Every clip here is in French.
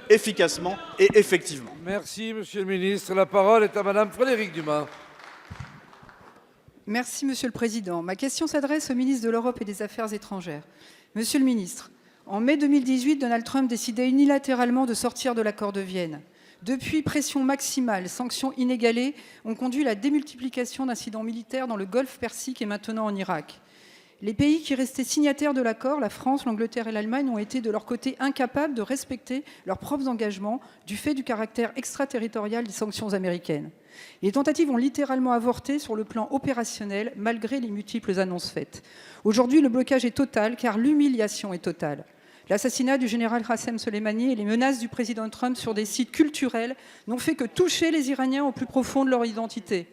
efficacement et effectivement. Merci, Monsieur le ministre. La parole est à Madame Frédérique Dumas. Merci, Monsieur le Président. Ma question s'adresse au ministre de l'Europe et des Affaires étrangères. Monsieur le ministre, en mai 2018, Donald Trump décidait unilatéralement de sortir de l'accord de Vienne. Depuis, pression maximale, sanctions inégalées ont conduit à la démultiplication d'incidents militaires dans le Golfe Persique et maintenant en Irak. Les pays qui restaient signataires de l'accord, la France, l'Angleterre et l'Allemagne, ont été de leur côté incapables de respecter leurs propres engagements du fait du caractère extraterritorial des sanctions américaines. Les tentatives ont littéralement avorté sur le plan opérationnel, malgré les multiples annonces faites. Aujourd'hui, le blocage est total, car l'humiliation est totale. L'assassinat du général Qassem Soleimani et les menaces du président Trump sur des sites culturels n'ont fait que toucher les Iraniens au plus profond de leur identité.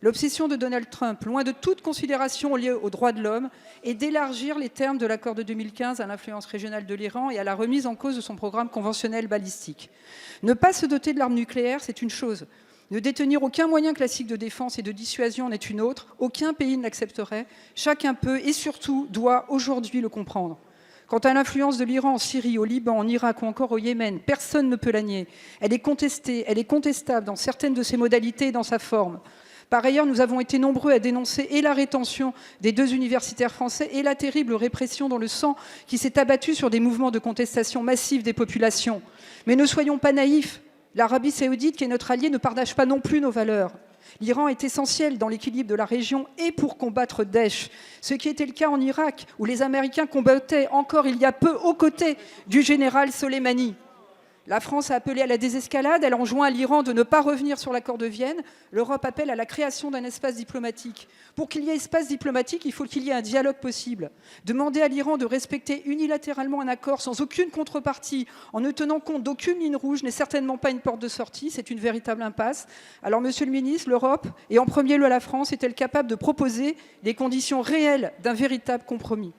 L'obsession de Donald Trump, loin de toute considération liée aux droits de l'homme, est d'élargir les termes de l'accord de 2015 à l'influence régionale de l'Iran et à la remise en cause de son programme conventionnel balistique. Ne pas se doter de l'arme nucléaire, c'est une chose. Ne détenir aucun moyen classique de défense et de dissuasion en est une autre. Aucun pays ne l'accepterait. Chacun peut et surtout doit aujourd'hui le comprendre. Quant à l'influence de l'Iran en Syrie, au Liban, en Irak ou encore au Yémen, personne ne peut la nier. Elle est contestée, elle est contestable dans certaines de ses modalités et dans sa forme. Par ailleurs, nous avons été nombreux à dénoncer et la rétention des 2 universitaires français et la terrible répression dans le sang qui s'est abattue sur des mouvements de contestation massive des populations. Mais ne soyons pas naïfs. L'Arabie saoudite, qui est notre allié, ne partage pas non plus nos valeurs. L'Iran est essentiel dans l'équilibre de la région et pour combattre Daesh, ce qui était le cas en Irak, où les Américains combattaient encore il y a peu aux côtés du général Soleimani. La France a appelé à la désescalade, elle enjoint à l'Iran de ne pas revenir sur l'accord de Vienne. L'Europe appelle à la création d'un espace diplomatique. Pour qu'il y ait espace diplomatique, il faut qu'il y ait un dialogue possible. Demander à l'Iran de respecter unilatéralement un accord sans aucune contrepartie, en ne tenant compte d'aucune ligne rouge, n'est certainement pas une porte de sortie, c'est une véritable impasse. Alors, Monsieur le ministre, l'Europe, et en premier lieu la France, est-elle capable de proposer les conditions réelles d'un véritable compromis ?